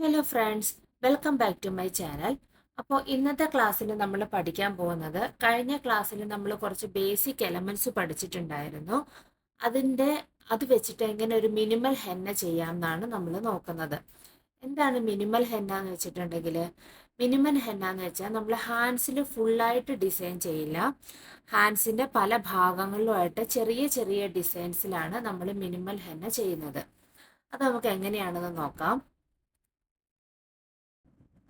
Hello friends, welcome back to my channel. അപ്പോൾ ഇന്നത്തെ ക്ലാസ്സിൽ നമ്മൾ പഠിക്കാൻ പോകുന്നത്, കഴിഞ്ഞ ക്ലാസ്സിൽ നമ്മൾ കുറച്ച് ബേസിക് എലമെന്റ്സ് പഠിച്ചിട്ടുണ്ടായിരുന്നു. അത് വെച്ചിട്ട് എങ്ങനെ ഒരു മിനിമൽ ഹെന്ന ചെയ്യാം എന്നാണ് നമ്മൾ നോക്കുന്നത്. എന്താണ് മിനിമൽ ഹെന്ന എന്ന് വെച്ചിട്ടുണ്ടെങ്കിൽ, മിനിമൽ ഹെന്ന എന്ന് വെച്ചാൽ നമ്മൾ ഹാൻഡ്സിൽ ഫുള്ളായിട്ട് ഡിസൈൻ ചെയ്യില്ല. ഹാൻഡ്സിൻ്റെ പല ഭാഗങ്ങളിലുമായിട്ട് ചെറിയ ചെറിയ ഡിസൈൻസിലാണ് നമ്മൾ മിനിമൽ ഹെന്ന ചെയ്യുന്നത്. അത് നമുക്ക് എങ്ങനെയാണെന്ന് നോക്കാം.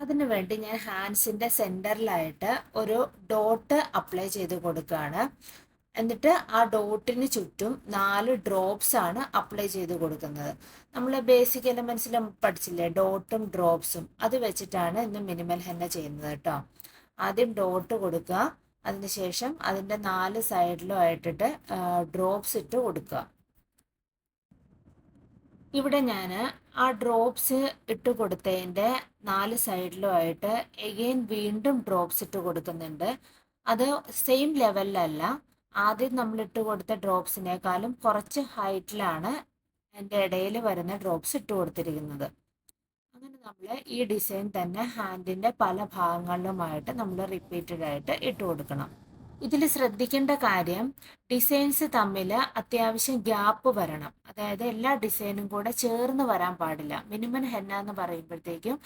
അതിനു വേണ്ടി ഞാൻ ഹാൻഡ്സിന്റെ സെന്ററിലായിട്ട് ഒരു ഡോട്ട് അപ്ലൈ ചെയ്ത് കൊടുക്കുകയാണ്. എന്നിട്ട് ആ ഡോട്ടിന് ചുറ്റും 4 ഡ്രോപ്സ് ആണ് അപ്ലൈ ചെയ്ത് കൊടുക്കുന്നത്. നമ്മൾ ബേസിക് എലമെന്റ്സിൽ പഠിച്ചില്ലേ, ഡോട്ടും ഡ്രോപ്സും, അത് വെച്ചിട്ടാണ് ഇന്ന് മിനിമൽ ഹെന്ന ചെയ്യുന്നത് കേട്ടോ. ആദ്യം ഡോട്ട് കൊടുക്കുക, അതിനുശേഷം അതിൻ്റെ 4 സൈഡിലും ആയിട്ടിട്ട് ഡ്രോപ്സ് ഇട്ട് കൊടുക്കുക. ഇവിടെ ഞാൻ ആ ഡ്രോപ്സ് ഇട്ട് കൊടുത്തതിൻ്റെ 4 സൈഡിലുമായിട്ട് എഗെയിൻ വീണ്ടും ഡ്രോപ്സ് ഇട്ട് കൊടുക്കുന്നുണ്ട്. അത് സെയിം ലെവലിലല്ല, ആദ്യം നമ്മൾ ഇട്ട് കൊടുത്ത ഡ്രോപ്സിനേക്കാളും കുറച്ച് ഹൈറ്റിലാണ് അതിൻ്റെ ഇടയിൽ വരുന്ന ഡ്രോപ്സ് ഇട്ട് കൊടുത്തിരിക്കുന്നത്. അങ്ങനെ നമ്മൾ ഈ ഡിസൈൻ തന്നെ ഹാൻഡിൻ്റെ പല ഭാഗങ്ങളിലുമായിട്ട് നമ്മൾ റിപ്പീറ്റഡ് ആയിട്ട് ഇട്ട് കൊടുക്കണം. ഇതിൽ ശ്രദ്ധിക്കേണ്ട കാര്യം, ഡിസൈൻസ് തമ്മിൽ അത്യാവശ്യം ഗ്യാപ്പ് വരണം. അതായത് എല്ലാ ഡിസൈനും കൂടെ ചേർന്ന് വരാൻ പാടില്ല. മിനിമം ഹെന്ന എന്ന് പറയുമ്പോഴത്തേക്കും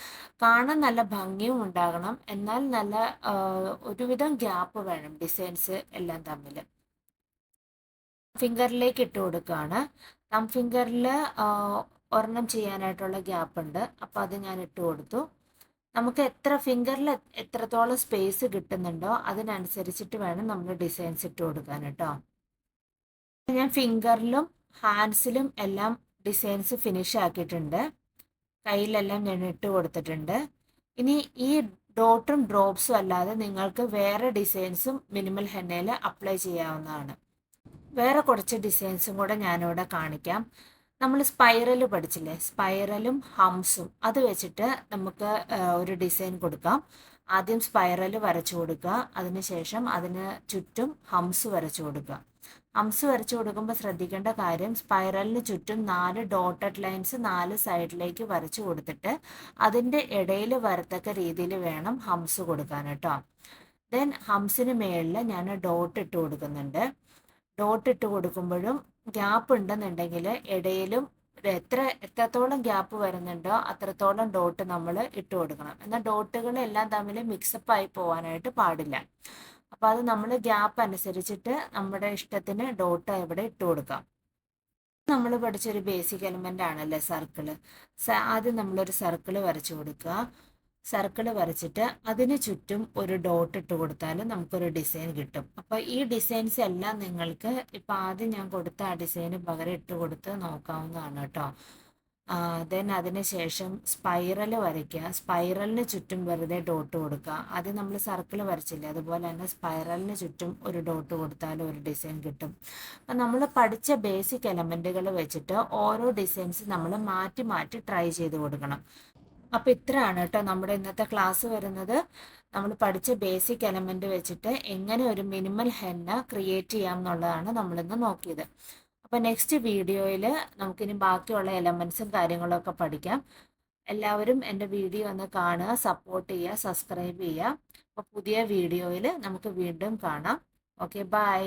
കാണാൻ നല്ല ഭംഗിയും ഉണ്ടാകണം, എന്നാൽ നല്ല ഒരുവിധം ഗ്യാപ്പ് വേണം ഡിസൈൻസ് എല്ലാം തമ്മിൽ. ഫിംഗറിലേക്ക് ഇട്ട് കൊടുക്കുകയാണ്. തം ഫിംഗറിൽ ഒരെണ്ണം ചെയ്യാനായിട്ടുള്ള ഗ്യാപ്പ് ഉണ്ട്, അപ്പോൾ അത് ഞാൻ ഇട്ട് കൊടുത്തു. നമുക്ക് ഫിംഗറിൽ എത്രത്തോളം സ്പേസ് കിട്ടുന്നുണ്ടോ അതിനനുസരിച്ചിട്ട് വേണം നമ്മൾ ഡിസൈൻസ് ഇട്ട് കൊടുക്കാൻ കേട്ടോ. ഞാൻ ഫിംഗറിലും ഹാൻഡ്സിലും എല്ലാം ഡിസൈൻസ് ഫിനിഷ് ആക്കിയിട്ടുണ്ട്. കയ്യിലെല്ലാം ഞാൻ ഇട്ട് കൊടുത്തിട്ടുണ്ട്. ഇനി ഈ ഡോട്ടും ഡ്രോപ്സും അല്ലാതെ നിങ്ങൾക്ക് വേറെ ഡിസൈൻസും മിനിമൽ ഹെന്നയിൽ അപ്ലൈ ചെയ്യാവുന്നതാണ്. വേറെ കുറച്ച് ഡിസൈൻസും കൂടെ ഞാനിവിടെ കാണിക്കാം. നമ്മൾ സ്പൈറൽ പഠിച്ചില്ലേ, സ്പൈറലും ഹംസും, അത് വെച്ചിട്ട് നമുക്ക് ഒരു ഡിസൈൻ കൊടുക്കാം. ആദ്യം സ്പൈറൽ വരച്ചു കൊടുക്കുക, അതിനുശേഷം അതിന് ചുറ്റും ഹംസ് വരച്ചു കൊടുക്കുക. ഹംസ് വരച്ചു കൊടുക്കുമ്പോൾ ശ്രദ്ധിക്കേണ്ട കാര്യം, സ്പൈറലിന് ചുറ്റും 4 ഡോട്ടഡ് ലൈൻസ് 4 സൈഡിലേക്ക് വരച്ചു കൊടുത്തിട്ട് അതിൻ്റെ ഇടയിൽ വരത്തക്ക രീതിയിൽ വേണം ഹംസ് കൊടുക്കാൻ കേട്ടോ. ദെൻ ഹംസിന് മേളിൽ ഞാൻ ഡോട്ട് ഇട്ട് കൊടുക്കുന്നുണ്ട്. ഡോട്ട് ഇട്ട് കൊടുക്കുമ്പോഴും ഗ്യാപ്പ് ഉണ്ടെന്നുണ്ടെങ്കിൽ ഇടയിലും എത്രത്തോളം ഗ്യാപ്പ് വരുന്നുണ്ടോ അത്രത്തോളം ഡോട്ട് നമ്മൾ ഇട്ട് കൊടുക്കണം. എന്നാൽ ഡോട്ടുകളെല്ലാം തമ്മിൽ മിക്സപ്പ് ആയി പോകാനായിട്ട് പാടില്ല. അപ്പോൾ അത് നമ്മൾ ഗ്യാപ്പ് അനുസരിച്ചിട്ട് നമ്മുടെ ഇഷ്ടത്തിന് ഡോട്ട് ഇവിടെ ഇട്ട് കൊടുക്കാം. നമ്മൾ പഠിച്ചൊരു ബേസിക് എലിമെൻ്റ് ആണല്ലേ സർക്കിള്. ആദ്യം നമ്മളൊരു സർക്കിള് വരച്ചു കൊടുക്കുക. സർക്കിൾ വരച്ചിട്ട് അതിന് ചുറ്റും ഒരു ഡോട്ട് ഇട്ട് കൊടുത്താൽ നമുക്കൊരു ഡിസൈൻ കിട്ടും. അപ്പോൾ ഈ ഡിസൈൻസ് എല്ലാം നിങ്ങൾക്ക് ഇപ്പം ആദ്യം ഞാൻ കൊടുത്ത ആ ഡിസൈന് പകരം ഇട്ട് കൊടുത്ത് നോക്കാവുന്നതാണ് കേട്ടോ. ദെൻ അതിന് ശേഷം സ്പൈറൽ വരയ്ക്കുക. സ്പൈറലിന് ചുറ്റും വെറുതെ ഡോട്ട് കൊടുക്കുക. ആദ്യം നമ്മൾ സർക്കിൾ വരച്ചില്ലേ, അതുപോലെ തന്നെ സ്പൈറലിന് ചുറ്റും ഒരു ഡോട്ട് കൊടുത്താൽ ഒരു ഡിസൈൻ കിട്ടും. അപ്പം നമ്മൾ പഠിച്ച ബേസിക് എലമെൻറ്റുകൾ വെച്ചിട്ട് ഓരോ ഡിസൈൻസ് നമ്മൾ മാറ്റി മാറ്റി ട്രൈ ചെയ്ത് കൊടുക്കണം. അപ്പോൾ ഇത്രയാണ് കേട്ടോ നമ്മുടെ ഇന്നത്തെ ക്ലാസ് വരുന്നത്. നമ്മൾ പഠിച്ച ബേസിക് എലമെന്റ് വെച്ചിട്ട് എങ്ങനെ ഒരു മിനിമൽ ഹെന്ന ക്രിയേറ്റ് ചെയ്യാം എന്നുള്ളതാണ് നമ്മളിന്ന് നോക്കിയത്. അപ്പോൾ നെക്സ്റ്റ് വീഡിയോയിൽ നമുക്കിനി ബാക്കിയുള്ള എലമെന്റ്സും കാര്യങ്ങളൊക്കെ പഠിക്കാം. എല്ലാവരും എൻ്റെ വീഡിയോ ഒന്ന് കാണുക, സപ്പോർട്ട് ചെയ്യുക, സബ്സ്ക്രൈബ് ചെയ്യുക. അപ്പോൾ പുതിയ വീഡിയോയിൽ നമുക്ക് വീണ്ടും കാണാം. Okay, by.